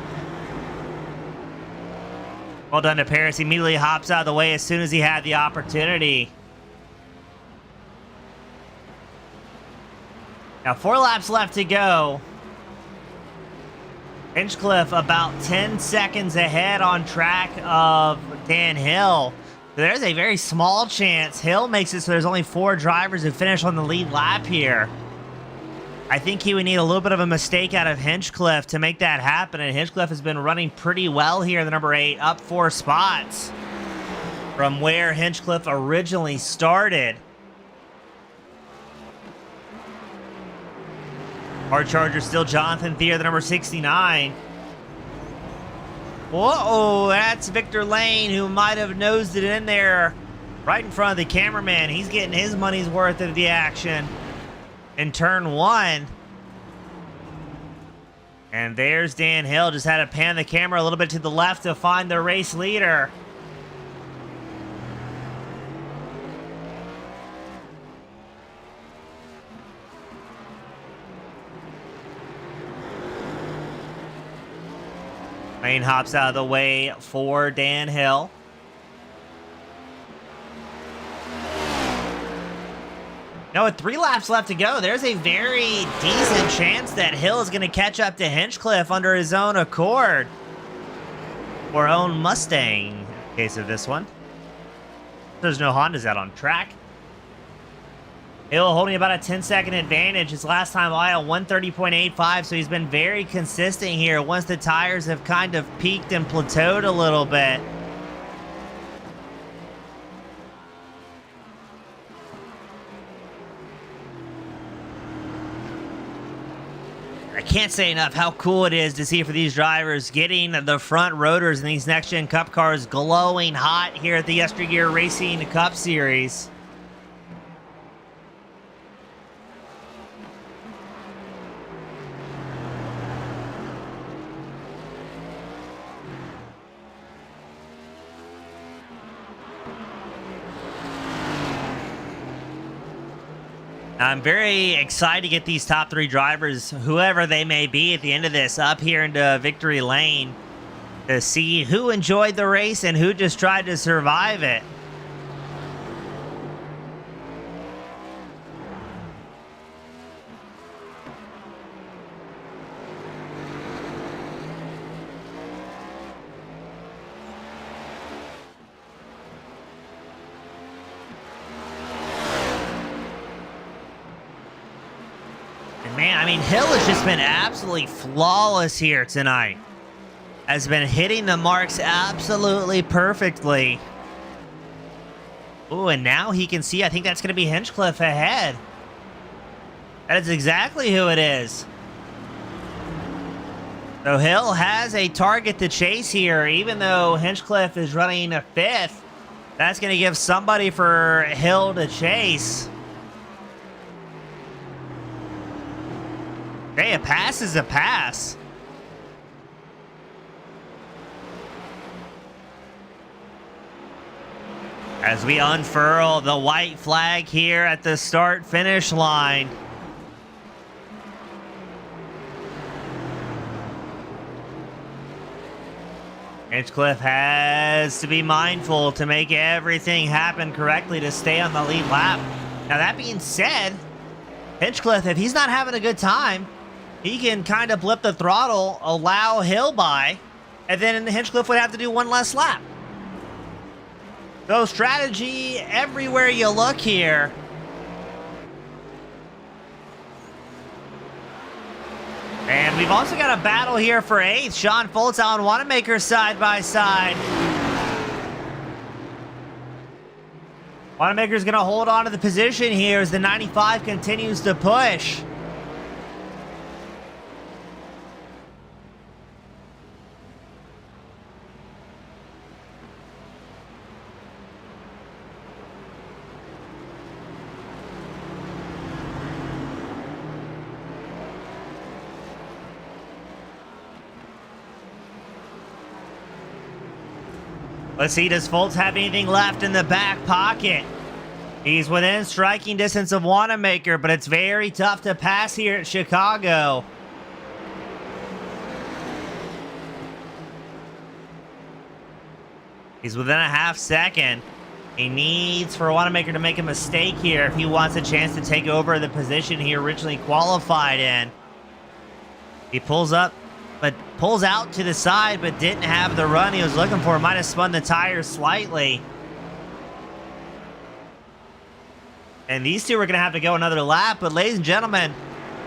S1: Well done to Paris. He immediately hops out of the way as soon as he had the opportunity. Now 4 laps left to go. Hinchcliffe about 10 seconds ahead on track of Dan Hill. So there's a very small chance Hill makes it so there's only 4 drivers who finish on the lead lap here. I think he would need a little bit of a mistake out of Hinchcliffe to make that happen, and Hinchcliffe has been running pretty well here in the number 8, up 4 spots from where Hinchcliffe originally started. Hard Charger still Jonathan Thier, the number 69. Whoa, that's Victor Lane, who might have nosed it in there right in front of the cameraman. He's getting his money's worth of the action in turn 1. And there's Dan Hill. Just had to pan the camera a little bit to the left to find the race leader. Lane hops out of the way for Dan Hill. Now with 3 laps left to go, there's a very decent chance that Hill is going to catch up to Hinchcliffe under his own accord. Or own Mustang, in the case of this one. There's no Hondas out on track. Hill holding about a 10-second advantage. His last time by a 130.85, so he's been very consistent here once the tires have kind of peaked and plateaued a little bit. I can't say enough how cool it is to see for these drivers getting the front rotors in these next-gen Cup cars glowing hot here at the YesterYear Racing Cup Series. I'm very excited to get these top 3 drivers, whoever they may be at the end of this, up here into victory lane to see who enjoyed the race and who just tried to survive it. Man, I mean, Hill has just been absolutely flawless here tonight. Has been hitting the marks absolutely perfectly. Ooh, and now he can see, I think that's going to be Hinchcliffe ahead. That is exactly who it is. So Hill has a target to chase here, even though Hinchcliffe is running a 5th. That's going to give somebody for Hill to chase. Okay, a pass is a pass. As we unfurl the white flag here at the start-finish line. Hinchcliffe has to be mindful to make everything happen correctly to stay on the lead lap. Now, that being said, Hinchcliffe, if he's not having a good time, he can kind of blip the throttle, allow Hill by, and then Hinchcliffe would have to do one less lap. So strategy everywhere you look here. And we've also got a battle here for 8th. Sean Foltz out on Wanamaker side by side. Wanamaker's going to hold on to the position here as the 95 continues to push. Let's see, does Foltz have anything left in the back pocket? He's within striking distance of Wanamaker, but it's very tough to pass here at Chicago. He's within a half second. He needs for Wanamaker to make a mistake here if he wants a chance to take over the position he originally qualified in. He pulls up, but pulls out to the side, but didn't have the run he was looking for. Might have spun the tires slightly. And these two are going to have to go another lap. But ladies and gentlemen,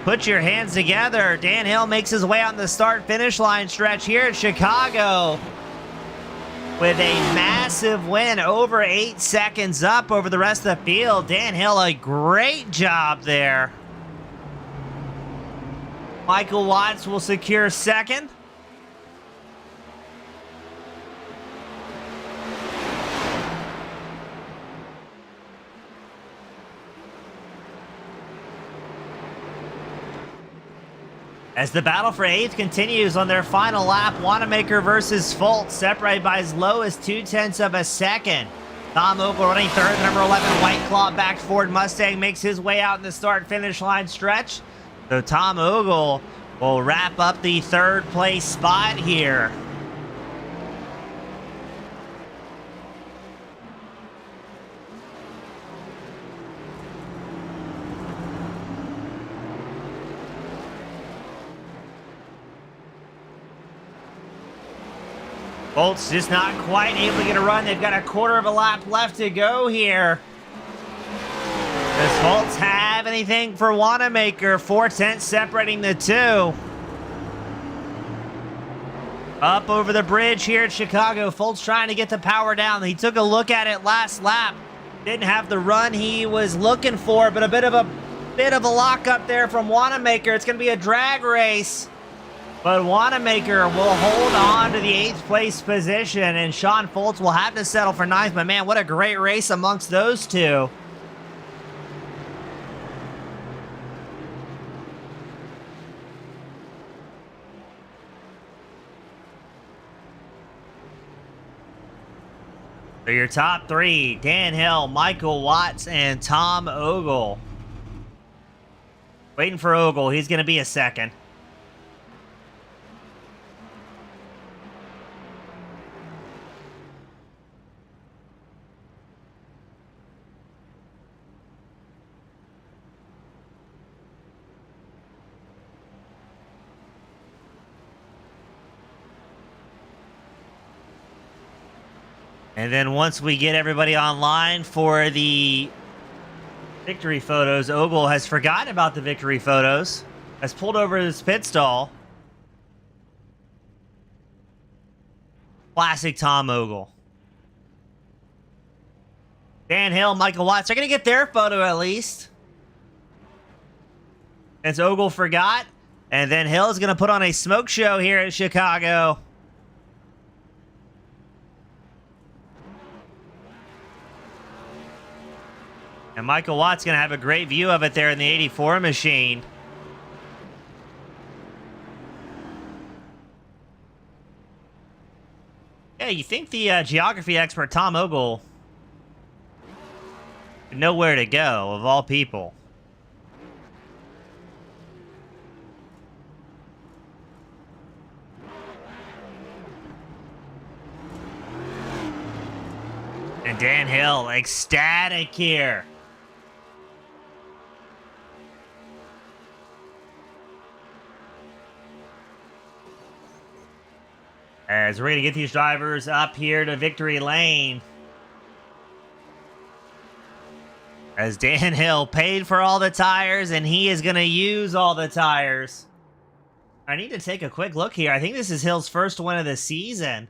S1: put your hands together. Dan Hill makes his way on the start-finish line stretch here at Chicago with a massive win, over 8 seconds up over the rest of the field. Dan Hill, a great job there. Michael Watts will secure 2nd. As the battle for 8th continues on their final lap, Wanamaker versus Foltz, separated by as low as 0.2 of a second. Tom Ogle running 3rd, number 11 White Claw-backed Ford Mustang makes his way out in the start-finish line stretch. So Tom Ogle will wrap up the 3rd place spot here. Foltz just not quite able to get a run. They've got a 1/4 of a lap left to go here. Does Foltz have anything for Wanamaker? 4/10 separating the two. Up over the bridge here at Chicago. Foltz trying to get the power down. He took a look at it last lap. Didn't have the run he was looking for, but a bit of a lockup there from Wanamaker. It's going to be a drag race. But Wanamaker will hold on to the 8th place position, and Sean Foltz will have to settle for 9th. But man, what a great race amongst those two. So your top 3, Dan Hill, Michael Watts, and Tom Ogle. Waiting for Ogle. He's going to be a 2nd. And then once we get everybody online for the victory photos, Ogle has forgotten about the victory photos. has pulled over his pit stall. Classic Tom Ogle. Dan Hill, Michael Watts are going to get their photo at least. As Ogle forgot. And then Hill is going to put on a smoke show here at Chicago. And Michael Watt's going to have a great view of it there in the 84 machine. Yeah, you think the geography expert Tom Ogle would know where to go, of all people. And Dan Hill, ecstatic here. As we're going to get these drivers up here to victory lane. As Dan Hill paid for all the tires, and he is going to use all the tires. I need to take a quick look here. I think this is Hill's first win of the season.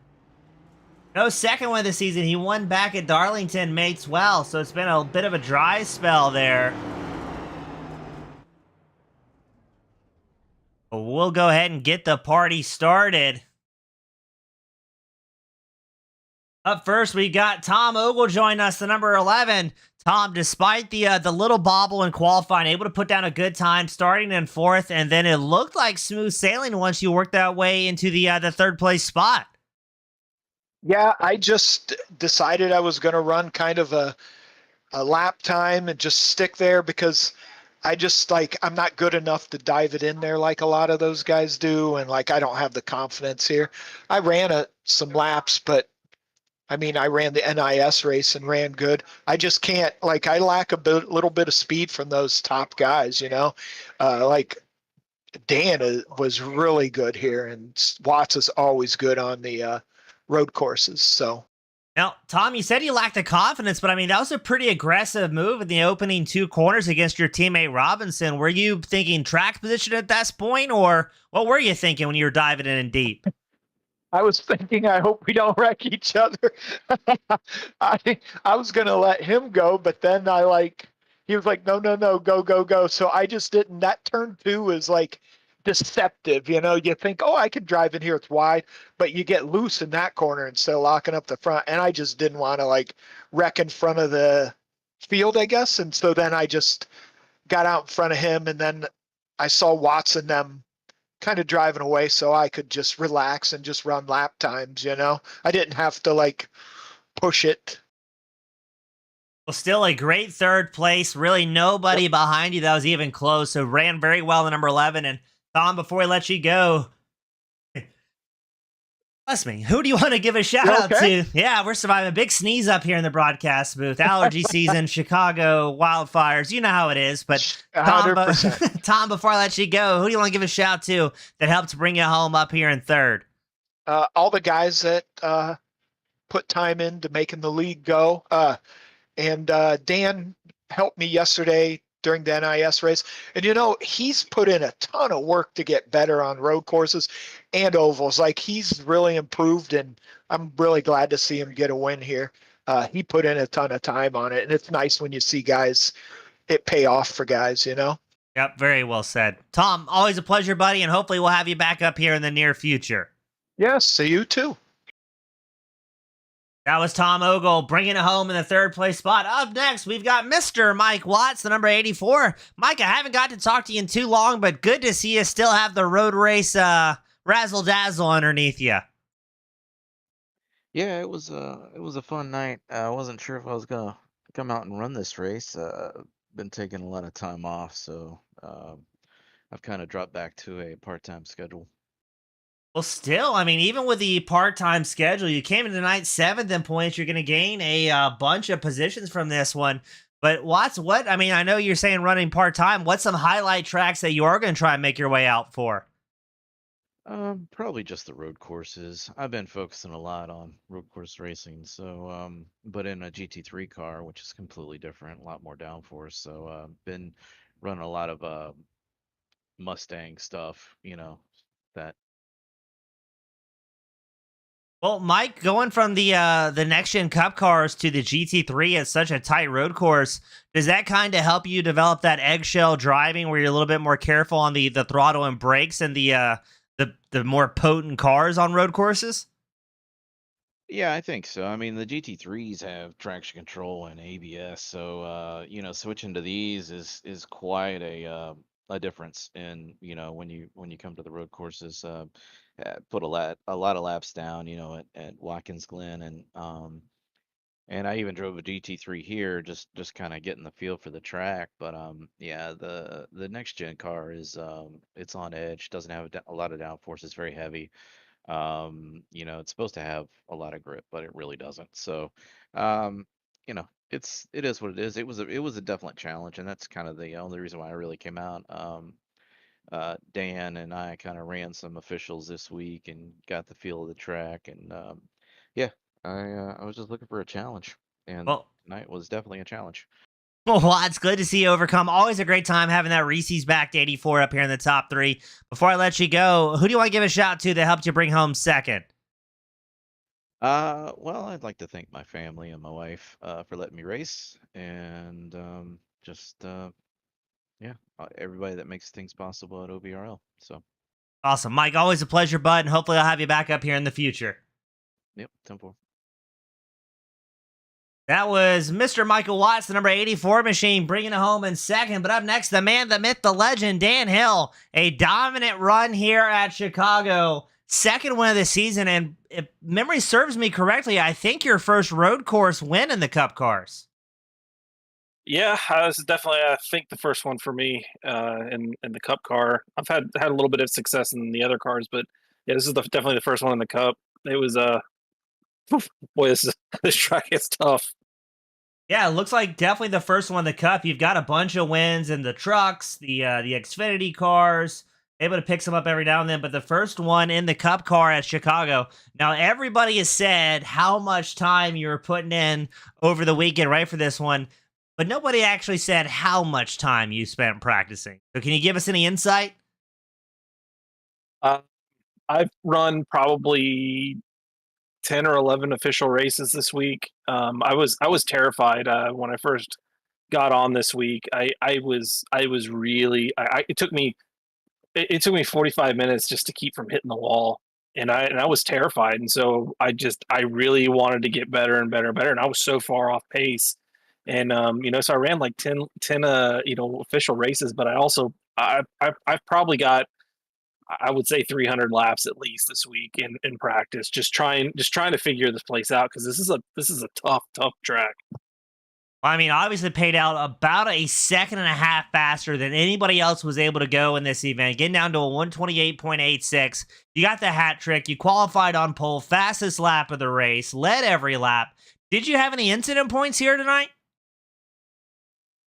S1: No, second win of the season. He won back at Darlington May 12th, so it's been a bit of a dry spell there. But we'll go ahead and get the party started. Up first, we got Tom Ogle join us, the number 11. Tom, despite the little bobble in qualifying, able to put down a good time, starting in fourth, and then it looked like smooth sailing once you worked that way into the third place spot.
S5: Yeah, I just decided I was going to run kind of a lap time and just stick there because I just I'm not good enough to dive it in there like a lot of those guys do. And I don't have the confidence here. I ran some laps, but I mean, I ran the NIS race and ran good. I just can't, I lack little bit of speed from those top guys, Dan was really good here, and Watts is always good on the road courses. So
S1: now, Tom, you said you lacked the confidence, but I mean, that was a pretty aggressive move in the opening two corners against your teammate Robinson. Were you thinking track position at that point, or what were you thinking when you were diving in deep?
S5: I was thinking, I hope we don't wreck each other. I was going to let him go, but then he was like, no, go. So I just didn't. That turn two is deceptive. You think, oh, I can drive in here. It's wide, but you get loose in that corner instead of locking up the front. And I just didn't want to wreck in front of the field, I guess. And so then I just got out in front of him, and then I saw Watson them kind of driving away, so I could just relax and just run lap times. I didn't have to push it.
S1: Well, still a great third place. Really nobody behind you that was even close. So ran very well the number 11. And Tom, before we let you go, bless me, who do you want to give a shout out to? Yeah, we're surviving. A big sneeze up here in the broadcast booth. Allergy season, Chicago wildfires. You know how it is. But Tom, Tom, before I let you go, who do you want to give a shout to that helped bring you home up here in third?
S5: All the guys that put time into making the league go. And Dan helped me yesterday during the NIS race. And, he's put in a ton of work to get better on road courses and ovals. He's really improved, and I'm really glad to see him get a win here. He put in a ton of time on it, and it's nice when you see it pay off for guys,
S1: Yep, very well said. Tom, always a pleasure, buddy, and hopefully we'll have you back up here in the near future.
S5: Yes, see you too.
S1: That was Tom Ogle bringing it home in the third place spot. Up next, we've got Mr. Mike Watts, the number 84. Mike, I haven't got to talk to you in too long, but good to see you still have the road race razzle-dazzle underneath you.
S6: Yeah, it was a fun night. I wasn't sure if I was gonna come out and run this race. Been taking a lot of time off, so I've kind of dropped back to a part-time schedule.
S1: Well, still, I mean, even with the part-time schedule, you came into night 7th in points. You're going to gain a bunch of positions from this one. But Watts, I know you're saying running part-time. What's some highlight tracks that you are going to try and make your way out for?
S6: Probably just the road courses. I've been focusing a lot on road course racing, so but in a GT3 car, which is completely different, a lot more downforce. So been running a lot of Mustang stuff, that.
S1: Well, Mike, going from the next gen Cup cars to the GT3 at such a tight road course, does that kind of help you develop that eggshell driving, where you're a little bit more careful on the throttle and brakes and the more potent cars on road courses?
S6: Yeah, I think so. I mean, the GT3s have traction control and ABS, so switching to these is quite a difference in, when you come to the road courses. Put a lot of laps down, at Watkins Glen, and I even drove a GT3 here, just kind of getting the feel for the track. But yeah, the next gen car is it's on edge, doesn't have a lot of downforce, it's very heavy. It's supposed to have a lot of grip, but it really doesn't. So, it is what it is. It was a definite challenge, and that's kind of the only reason why I really came out. Dan and I kind of ran some officials this week and got the feel of the track, and yeah, I was just looking for a challenge, and
S1: Well,
S6: tonight was definitely a challenge.
S1: well, it's good to see you overcome. Always a great time having that Reese's backed 84 up here in the top three. Before I let you go, who do you want to give a shout to that helped you bring home second?
S6: Well, I'd like to thank my family and my wife for letting me race, and just yeah, everybody that makes things possible at OBRL. So,
S1: Awesome. Mike, always a pleasure, bud, and hopefully I'll have you back up here in the future.
S6: yep, 10-4.
S1: That was Mr. Michael Watts, the number 84 machine, bringing it home in second. But up next, the man, the myth, the legend, Dan Hill. A dominant run here at Chicago. Second win of the season. And if memory serves me correctly, I think your first road course win in the Cup cars.
S7: Yeah, this is definitely, I think, the first one for me in the Cup car. I've had a little bit of success in the other cars, but yeah, this is definitely the first one in the Cup. It was boy, this track is tough.
S1: Yeah, it looks like definitely the first one in the Cup. You've got a bunch of wins in the trucks, the Xfinity cars, able to pick some up every now and then. But the first one in the Cup car at Chicago. Now, everybody has said how much time you were putting in over the weekend, right, for this one. But nobody actually said how much time you spent practicing. So can you give us any insight?
S7: Uh, I've run probably 10 or 11 official races this week. I was terrified when I first got on this week. I was really it took me 45 minutes just to keep from hitting the wall, and I was terrified, and so I really wanted to get better and better and better, and I was so far off pace. And so I ran like 10 official races, but I've probably got, I would say, 300 laps at least this week in practice, just trying to figure this place out, because this is a tough track.
S1: I mean, obviously paid out about a second and a half faster than anybody else was able to go in this event, getting down to a 128.86. You got the hat trick. You qualified on pole, fastest lap of the race, led every lap. Did you have any incident points here tonight?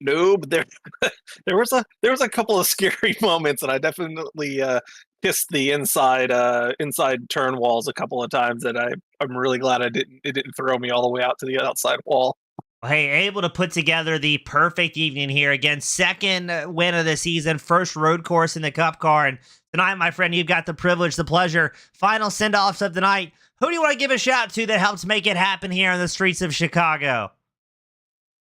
S7: No, but there was a couple of scary moments, and I definitely kissed the inside turn walls a couple of times, and I'm really glad it didn't throw me all the way out to the outside wall.
S1: Hey, able to put together the perfect evening here. Again, second win of the season, first road course in the Cup car. And tonight, my friend, you've got the privilege, the pleasure, final send-offs of the night. Who do you want to give a shout to that helps make it happen here on the streets of Chicago?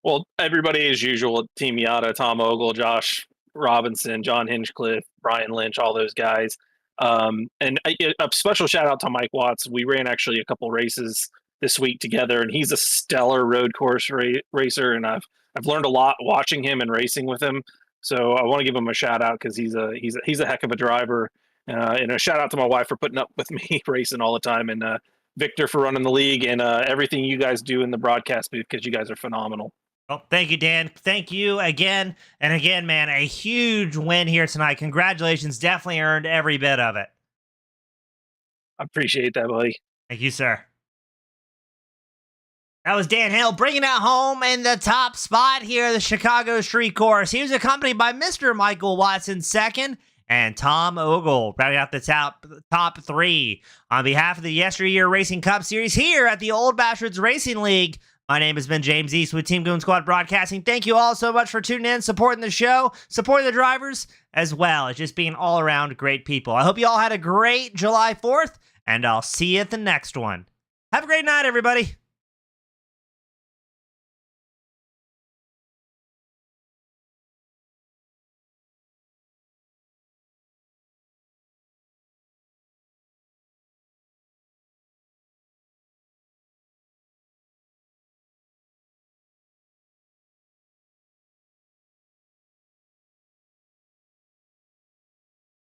S7: Well, everybody as usual, Team Miata, Tom Ogle, Josh Robinson, John Hinchcliffe, Brian Lynch, all those guys. And a special shout out to Mike Watts. We ran actually a couple races this week together, and he's a stellar road course racer, and I've learned a lot watching him and racing with him. So I want to give him a shout out, because he's a heck of a driver. And a shout out to my wife for putting up with me racing all the time, and Victor for running the league, and everything you guys do in the broadcast booth, because you guys are phenomenal.
S1: Well, thank you, Dan. Thank you again and again, man. A huge win here tonight. Congratulations. Definitely earned every bit of it.
S7: I appreciate that, buddy.
S1: Thank you, sir. That was Dan Hill bringing it home in the top spot here, the Chicago Street Course. He was accompanied by Mr. Michael Watson second and Tom Ogle rounding out the top three. On behalf of the YesterYear Racing Cup Series here at the Old Bastards Racing League, My name has been James East with Team Goon Squad Broadcasting. Thank you all so much for tuning in, supporting the show, supporting the drivers, as well as just being all around great people. I hope you all had a great July 4th, and I'll see you at the next one. Have a great night, everybody.